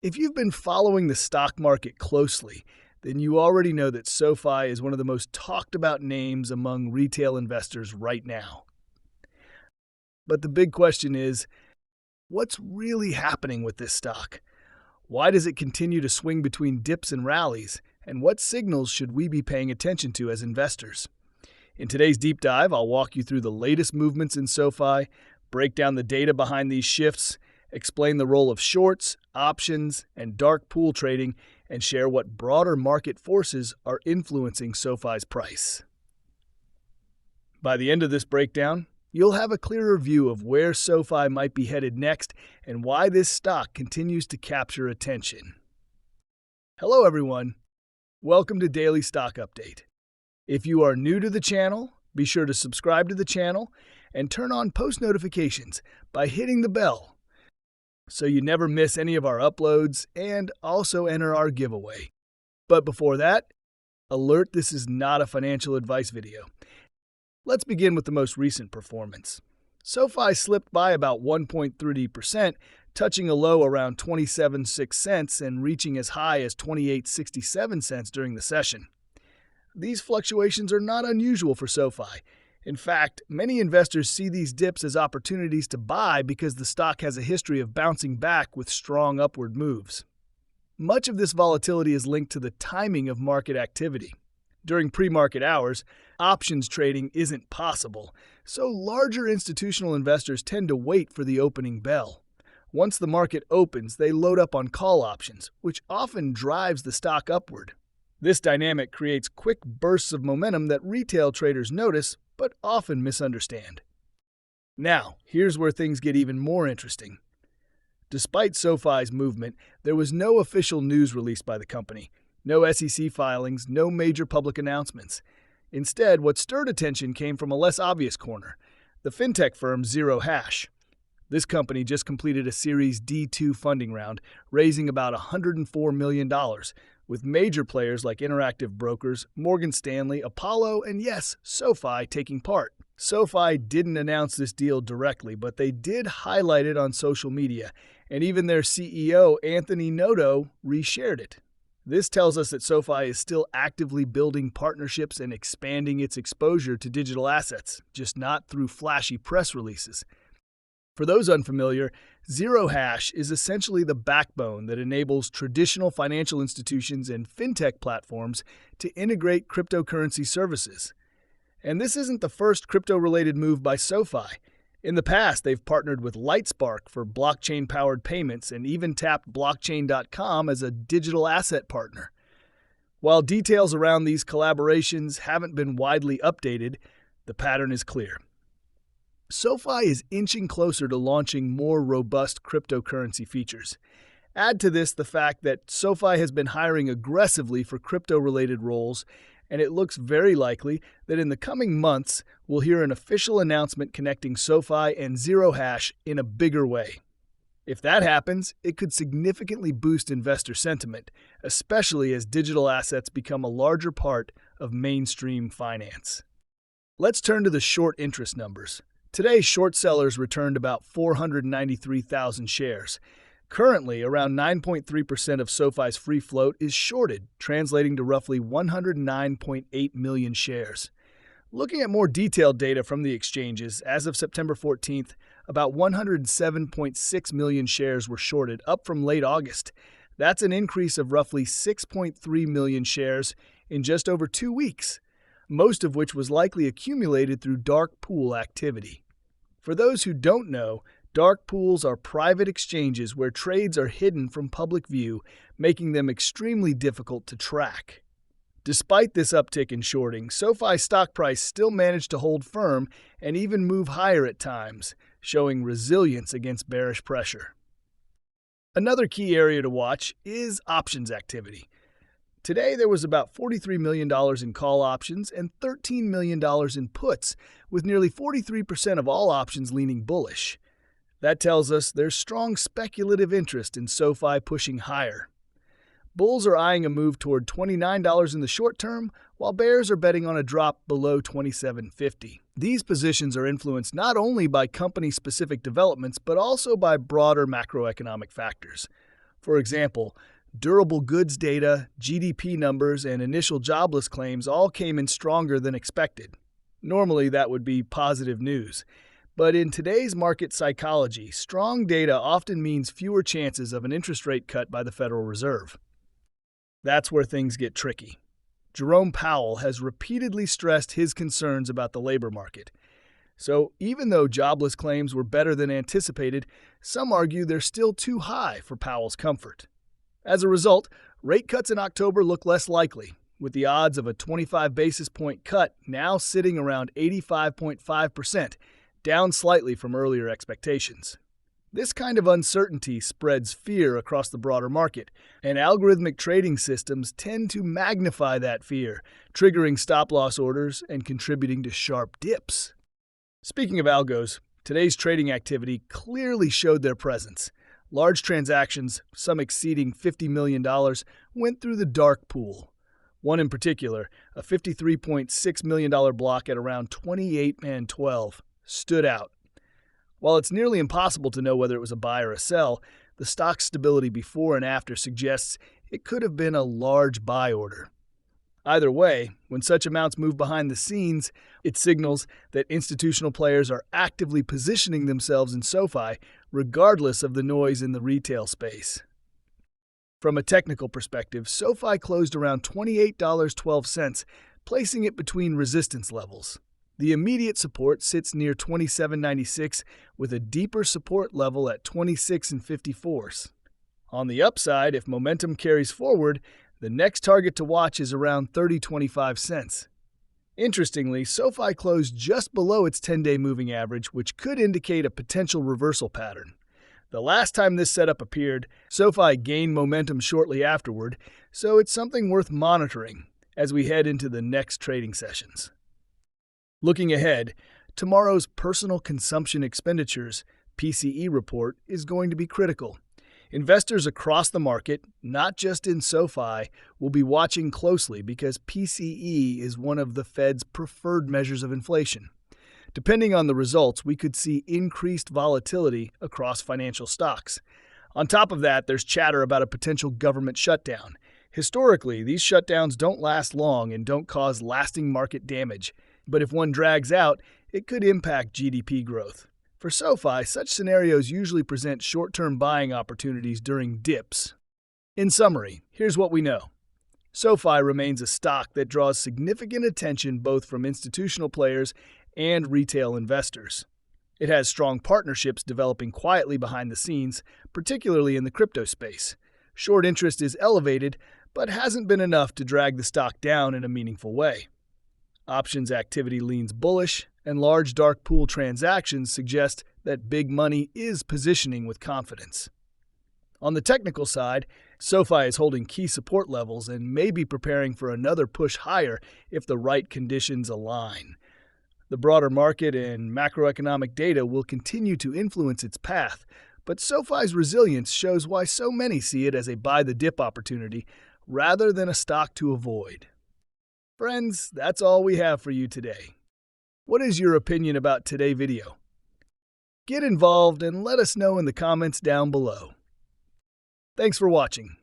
If you've been following the stock market closely, then you already know that SoFi is one of the most talked about names among retail investors right now. But the big question is, what's really happening with this stock? Why does it continue to swing between dips and rallies? And what signals should we be paying attention to as investors? In today's deep dive, I'll walk you through the latest movements in SoFi, break down the data behind these shifts, explain the role of shorts, options, and dark pool trading, and share what broader market forces are influencing SoFi's price. By the end of this breakdown, you'll have a clearer view of where SoFi might be headed next and why this stock continues to capture attention. Hello everyone, welcome to Daily Stock Update. If you are new to the channel, be sure to subscribe to the channel and turn on post notifications by hitting the bell so you never miss any of our uploads and also enter our giveaway. But before that, alert, this is not a financial advice video. Let's begin with the most recent performance. SoFi slipped by about 1.30%, touching a low around 27.6 cents and reaching as high as 28.67 cents during the session. These fluctuations are not unusual for SoFi. In fact, many investors see these dips as opportunities to buy because the stock has a history of bouncing back with strong upward moves. Much of this volatility is linked to the timing of market activity. During pre-market hours, options trading isn't possible, so larger institutional investors tend to wait for the opening bell. Once the market opens, they load up on call options, which often drives the stock upward. This dynamic creates quick bursts of momentum that retail traders notice but often misunderstand. Now, here's where things get even more interesting. Despite SoFi's movement, there was no official news released by the company. No SEC filings, no major public announcements. Instead, what stirred attention came from a less obvious corner, the fintech firm Zero Hash. This company just completed a Series D2 funding round, raising about $104 million, with major players like Interactive Brokers, Morgan Stanley, Apollo, and yes, SoFi taking part. SoFi didn't announce this deal directly, but they did highlight it on social media, and even their CEO, Anthony Noto, reshared it. This tells us that SoFi is still actively building partnerships and expanding its exposure to digital assets, just not through flashy press releases. For those unfamiliar, Zero Hash is essentially the backbone that enables traditional financial institutions and fintech platforms to integrate cryptocurrency services. And this isn't the first crypto-related move by SoFi. In the past, they've partnered with Lightspark for blockchain-powered payments and even tapped blockchain.com as a digital asset partner. While details around these collaborations haven't been widely updated, the pattern is clear. SoFi is inching closer to launching more robust cryptocurrency features. Add to this the fact that SoFi has been hiring aggressively for crypto-related roles, and it looks very likely that in the coming months, we'll hear an official announcement connecting SoFi and Zero Hash in a bigger way. If that happens, it could significantly boost investor sentiment, especially as digital assets become a larger part of mainstream finance. Let's turn to the short interest numbers. Today, short sellers returned about 493,000 shares. Currently, around 9.3% of SoFi's free float is shorted, translating to roughly 109.8 million shares. Looking at more detailed data from the exchanges, as of September 14th, about 107.6 million shares were shorted, up from late August. That's an increase of roughly 6.3 million shares in just over 2 weeks, most of which was likely accumulated through dark pool activity. For those who don't know, dark pools are private exchanges where trades are hidden from public view, making them extremely difficult to track. Despite this uptick in shorting, SoFi's stock price still managed to hold firm and even move higher at times, showing resilience against bearish pressure. Another key area to watch is options activity. Today, there was about $43 million in call options and $13 million in puts, with nearly 43% of all options leaning bullish. That tells us there's strong speculative interest in SoFi pushing higher. Bulls are eyeing a move toward $29 in the short term, while bears are betting on a drop below $27.50. These positions are influenced not only by company-specific developments, but also by broader macroeconomic factors. For example, durable goods data, GDP numbers, and initial jobless claims all came in stronger than expected. Normally, that would be positive news. But in today's market psychology, strong data often means fewer chances of an interest rate cut by the Federal Reserve. That's where things get tricky. Jerome Powell has repeatedly stressed his concerns about the labor market. So even though jobless claims were better than anticipated, some argue they're still too high for Powell's comfort. As a result, rate cuts in October look less likely, with the odds of a 25 basis point cut now sitting around 85.5%, down slightly from earlier expectations. This kind of uncertainty spreads fear across the broader market, and algorithmic trading systems tend to magnify that fear, triggering stop-loss orders and contributing to sharp dips. Speaking of algos, today's trading activity clearly showed their presence. Large transactions, some exceeding $50 million, went through the dark pool. One in particular, a $53.6 million block at around 28.12, stood out. While it's nearly impossible to know whether it was a buy or a sell, the stock's stability before and after suggests it could have been a large buy order. Either way, when such amounts move behind the scenes, it signals that institutional players are actively positioning themselves in SoFi, regardless of the noise in the retail space. From a technical perspective, SoFi closed around $28.12, placing it between resistance levels. The immediate support sits near $27.96, with a deeper support level at $26.54. On the upside, if momentum carries forward, the next target to watch is around $30.25. Interestingly, SoFi closed just below its 10-day moving average, which could indicate a potential reversal pattern. The last time this setup appeared, SoFi gained momentum shortly afterward, so it's something worth monitoring as we head into the next trading sessions. Looking ahead, tomorrow's Personal Consumption Expenditures (PCE) report is going to be critical. Investors across the market, not just in SoFi, will be watching closely because PCE is one of the Fed's preferred measures of inflation. Depending on the results, we could see increased volatility across financial stocks. On top of that, there's chatter about a potential government shutdown. Historically, these shutdowns don't last long and don't cause lasting market damage. But if one drags out, it could impact GDP growth. For SoFi, such scenarios usually present short-term buying opportunities during dips. In summary, here's what we know. SoFi remains a stock that draws significant attention both from institutional players and retail investors. It has strong partnerships developing quietly behind the scenes, particularly in the crypto space. Short interest is elevated, but hasn't been enough to drag the stock down in a meaningful way. Options activity leans bullish, and large dark pool transactions suggest that big money is positioning with confidence. On the technical side, SoFi is holding key support levels and may be preparing for another push higher if the right conditions align. The broader market and macroeconomic data will continue to influence its path, but SoFi's resilience shows why so many see it as a buy-the-dip opportunity rather than a stock to avoid. Friends, that's all we have for you today. What is your opinion about today's video? Get involved and let us know in the comments down below. Thanks for watching.